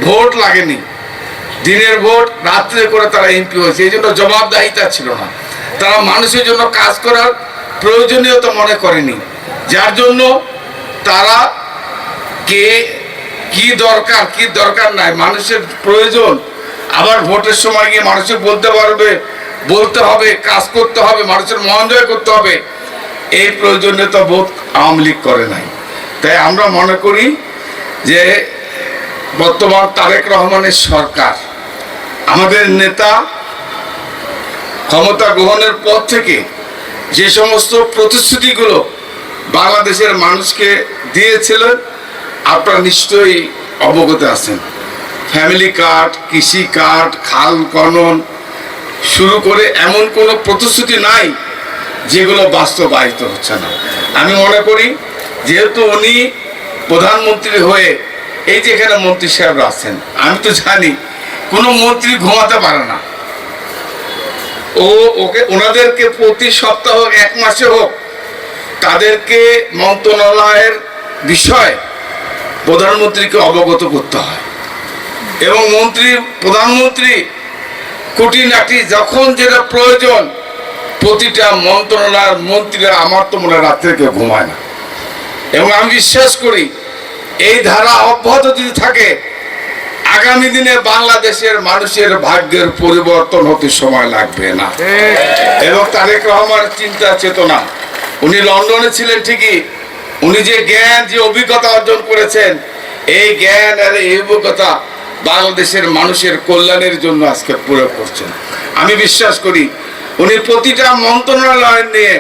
Vote লাগেনি, দিনের vote রাত্রে করে তারা এমপি হয়েছে। এই জন্য জবাবদাহিতা ছিল না, তারা মানুষের জন্য কাজ করার প্রয়োজনীয়তা মনে করেনি, যার জন্য তারা কে কি দরকার কি দরকার নাই মানুষের প্রয়োজন, আবার ভোটের সময় গিয়ে মানুষকে বলতে হবে, কাজ করতে হবে, মানুষের মন জয় করতে হবে, এই প্রয়োজনীয়তা বোধ আওয়ামী লীগ করে নাই। তাই আমরা মনে করি যে বর্তমান তারেক রহমানের সরকার, আমাদের নেতা ক্ষমতা গ্রহণের পর থেকে যে সমস্ত প্রতিশ্রুতিগুলো বাংলাদেশের মানুষকে দিয়েছিলেন আপনারা নিশ্চয়ই অবগত আছেন। ফ্যামিলি কার্ড, কৃষি কার্ড, খাল খনন শুরু করে এমন কোনো প্রতিশ্রুতি নাই যেগুলো বাস্তবায়িত হচ্ছে না। আমি মনে করি যেহেতু উনি প্রধানমন্ত্রী হয়ে এই যে এখানে মন্ত্রী সাহেবরা আছেন, আমি তো জানি কোনো মন্ত্রী ঘুমাতে পারে না, ওনাদেরকে প্রতি সপ্তাহ এক মাসে হোক তাদেরকে মন্ত্রণালয়ের বিষয় প্রধানমন্ত্রীকে অবগত করতে হয়, এবং প্রধানমন্ত্রী খুঁটিনাটি যখন যেটা প্রয়োজন প্রতিটা মন্ত্রণালয়ের মন্ত্রীরা, আমার তো মনে রাত থেকে ঘুমায় না, এবং আমি বিশ্বাস করি এই ধারা অব্যাহত যদি থাকে আগামী দিনে বাংলাদেশের মানুষের ভাগ্যের পরিবর্তন হতে সময় লাগবে না। এবং তারেক রহমানের চিন্তা চেতনা, উনি লন্ডনে ছিলেন ঠিকই, উনি যে জ্ঞান যে অভিজ্ঞতা অর্জন করেছেন, এই জ্ঞান আর এই অভিজ্ঞতা বাংলাদেশের মানুষের কল্যাণের জন্য আজকে প্রয়োগ করছেন। আমি বিশ্বাস করি উনি প্রতিটা মন্ত্রণালয় নিয়ে,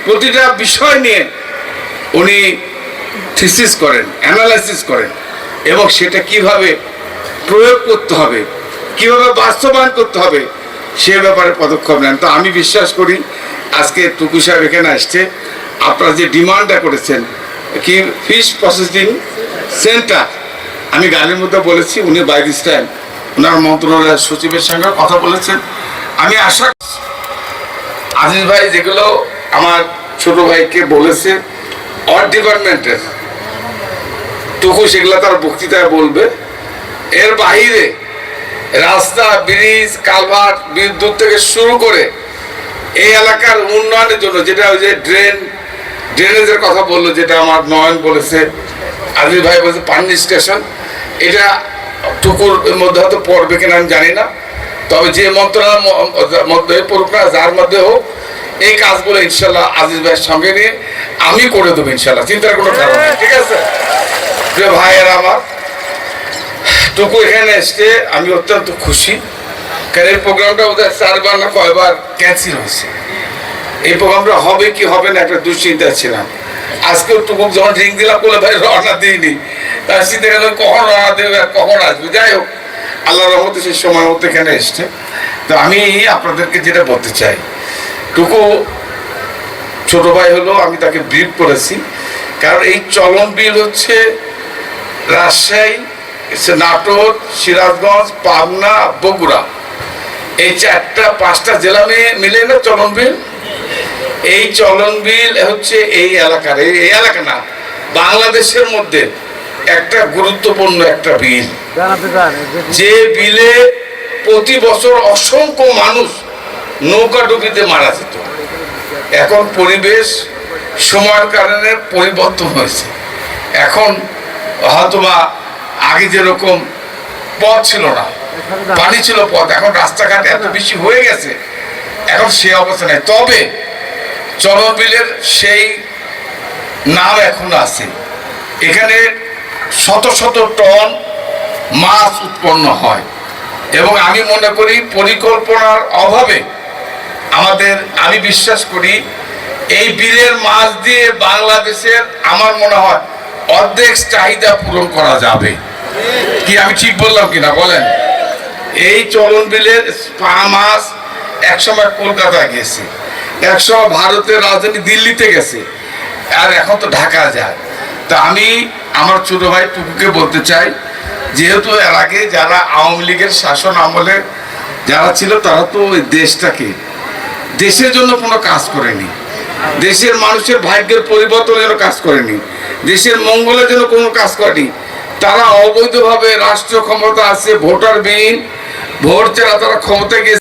প্রতিটা বিষয় নিয়ে উনি থিসিস করেন, অ্যানালাইসিস করেন, এবং সেটা কিভাবে প্রয়োগ করতে হবে, কিভাবে বাস্তবায়ন করতে হবে সে ব্যাপারে পদক্ষেপ নেন। তো আমি বিশ্বাস করি আজকে টুকু সাহেব এখানে আসছে, আপনারা যে ডিমান্ডটা করেছেন কি ফিশ প্রসেসিং সেন্টার, আমি গাড়ির মধ্যে বলেছি, উনি বাই দিস টাইম ওনার মন্ত্রণালয়ের সচিবের সঙ্গে কথা বলেছেন। আমি আশা আজিজ ভাই যেগুলো আমার ছোট ভাইকে বলেছে অল ডিপার্টমেন্টের টুকু সেগুলো তার বক্তৃতায় বলবে। এর বাহিরে রাস্তা, ব্রিজ, কালভার্ট, বিদ্যুৎ থেকে শুরু করে এই এলাকার উন্নয়নের জন্য যেটা ওই যে ড্রেনেজের কথা বললো, যেটা আমার নয়ন বলেছে, আজিজ ভাই বলেছে পানি স্টেশন, এটা টুকুর মধ্যে হয়তো পড়বে কিনা আমি জানি না, তবে যে মন্ত্রণালয়ের মধ্যে পড়ুক না, যার মধ্যে হোক, এই কাজগুলো ইনশাল্লাহ আজিজ ভাইয়ের সঙ্গে নিয়ে আমি করে দেবো ইনশাল্লাহ, চিন্তার কোনো কারণ নেই। ঠিক আছে প্রিয় ভাইয়েরা আমার, টুকু এখানে এসছে আমি অত্যন্ত খুশি, কারণ এই প্রোগ্রামটা বোধহয় 4বার না কয়বার ক্যান্সেল হয়েছে। এই প্রোগ্রামটা হবে কি হবে না একটা দুশ্চিন্তা ছিলাম। আজকেও টুকু যখন রিং দিলাম বলে ভাই রওনা দিইনি, তার চিন্তা গেল কখন রওনা দেবে আর কখন আসবে। যাই হোক, আল্লাহ রহমতে সেই সময় মতো এখানে এসছে। তো আমি আপনাদেরকে যেটা বলতে চাই, টুকু ছোট ভাই হলো, আমি তাকে ব্রিফ করেছি, কারণ এই চলন বিল হচ্ছে রাজশাহী, নাটোর, সিরাজগঞ্জ, পাবনা, বগুড়া, এই 4-5টা জেলা মিলে না চলন বিল। এই চলন বিল হচ্ছে এই এলাকার, এই এলাকা না বাংলাদেশের মধ্যে একটা গুরুত্বপূর্ণ একটা বিল, যে বিলে প্রতি বছর অসংখ্য মানুষ নৌকাডুবিতে মারা যেত। এখন পরিবেশ সময়ের কারণে পরিবর্তন হয়েছে, এখন হয়তোবা আগে যেরকম পথ ছিল না, পানি ছিল পথ, এখন রাস্তাঘাট এত বেশি হয়ে গেছে, এখন সে অবস্থা নেই। তবে চলন বিলের সেই নাম এখনো আছে। এখানে শত শত টন মাছ উৎপন্ন হয়, এবং আমি মনে করি পরিকল্পনার অভাবে আমি বিশ্বাস করি এই বিলের মাছ দিয়ে বাংলাদেশের আমার মনে হয় অর্ধেক চাহিদা পূরণ করা যাবে। কি আমি ঠিক বললাম কিনা বলেন? এই চলন বিলের মাছ একসময় কলকাতায় গেছে, একসময় ভারতের রাজধানী দিল্লিতে গেছে, আর এখন তো ঢাকা যায়। তা আমি আমার ছোট ভাই টুকুকে বলতে চাই, যেহেতু এর আগে যারা আওয়ামী লীগের শাসন আমলে যারা ছিল, তারা তো ওই দেশটাকে দেশের জন্য কোনো কাজ করেনি, দেশের মানুষের ভাগ্যের পরিবর্তনের জন্য কাজ করেনি, দেশের মঙ্গলের জন্য কোনো কাজ করেনি। তারা অবৈধভাবে রাষ্ট্র ক্ষমতা আছে, ভোটারবিহীন, ভোট ছাড়া তারা ক্ষমতা গিয়ে